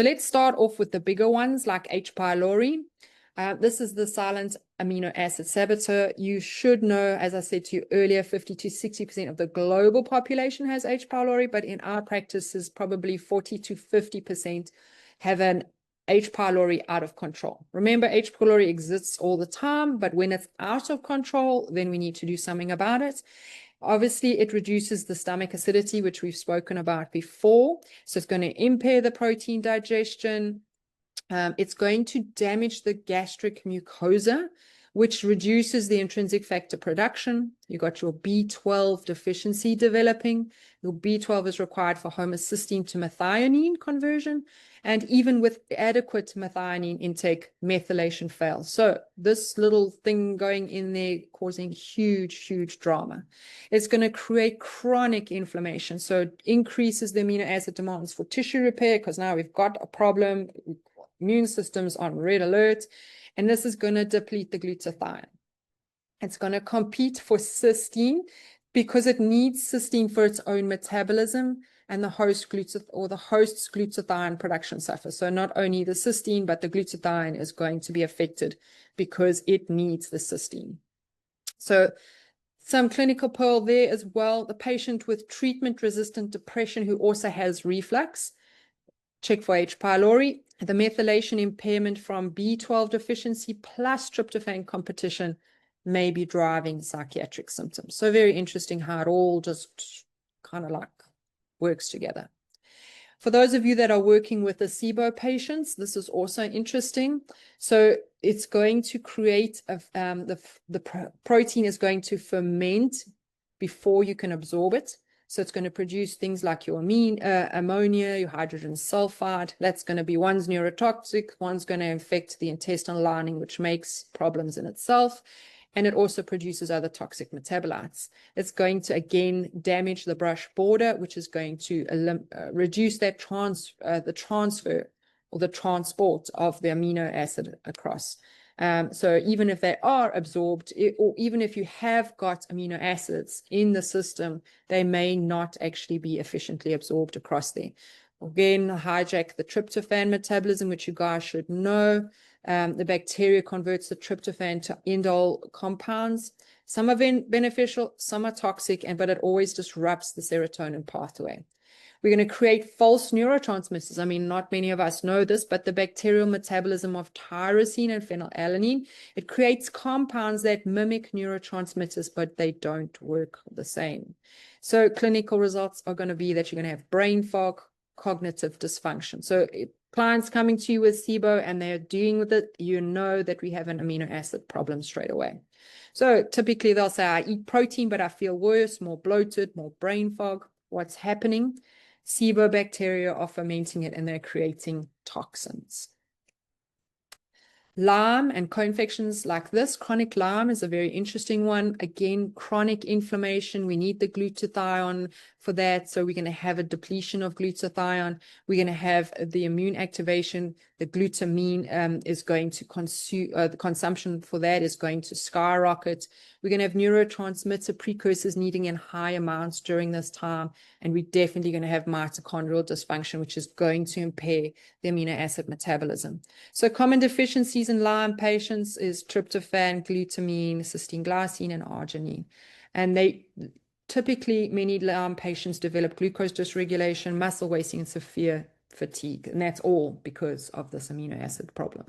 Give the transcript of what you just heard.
let's start off with the bigger ones like H. pylori. This is the silent amino acid saboteur. You should know, as I said to you earlier, 50 to 60% of the global population has H. pylori, but in our practices, probably 40 to 50% have an H. pylori out of control. Remember, H. pylori exists all the time, but when it's out of control, then we need to do something about it. Obviously, it reduces the stomach acidity, which we've spoken about before. So it's going to impair the protein digestion. It's going to damage the gastric mucosa, which reduces the intrinsic factor production. You got your B12 deficiency developing. Your B12 is required for homocysteine to methionine conversion. And even with adequate methionine intake, methylation fails. So this little thing going in there causing huge, huge drama. It's going to create chronic inflammation. So it increases the amino acid demands for tissue repair because now we've got a problem. Immune system's on red alert, and this is going to deplete the glutathione. It's going to compete for cysteine because it needs cysteine for its own metabolism, and the host's glutathione production suffers. So not only the cysteine, but the glutathione is going to be affected because it needs the cysteine. So some clinical pearl there as well. The patient with treatment-resistant depression who also has reflux, check for H. pylori. The methylation impairment from B12 deficiency plus tryptophan competition may be driving psychiatric symptoms. So very interesting how it all just kind of like works together. For those of you that are working with the SIBO patients, this is also interesting. So it's going to create, the protein is going to ferment before you can absorb it. So it's going to produce things like your ammonia, your hydrogen sulfide. That's going to be, one's neurotoxic, one's going to infect the intestinal lining, which makes problems in itself. And it also produces other toxic metabolites. It's going to, again, damage the brush border, which is going to reduce that the transfer or the transport of the amino acid across. So even if they are absorbed, or even if you have got amino acids in the system, they may not actually be efficiently absorbed across there. Again, hijack the tryptophan metabolism, which you guys should know. The bacteria converts the tryptophan to indole compounds. Some are beneficial, some are toxic, but it always disrupts the serotonin pathway. We're going to create false neurotransmitters. I mean, not many of us know this, but the bacterial metabolism of tyrosine and phenylalanine, it creates compounds that mimic neurotransmitters, but they don't work the same. So clinical results are going to be that you're going to have brain fog, cognitive dysfunction. So clients coming to you with SIBO and they're dealing with it, you know that we have an amino acid problem straight away. So typically they'll say, I eat protein, but I feel worse, more bloated, more brain fog. What's happening? SIBO bacteria are fermenting it and they're creating toxins. Lyme and co-infections like this. Chronic Lyme is a very interesting one. Again, chronic inflammation. We need the glutathione for that. So we're going to have a depletion of glutathione. We're going to have the immune activation. The glutamine is going to consume, the consumption for that is going to skyrocket. We're going to have neurotransmitter precursors needing in high amounts during this time. And we're definitely going to have mitochondrial dysfunction, which is going to impair the amino acid metabolism. So common deficiencies in Lyme patients is tryptophan, glutamine, cysteine, glycine, and arginine. And typically, many Lyme patients develop glucose dysregulation, muscle wasting, and severe fatigue. And that's all because of this amino acid problem.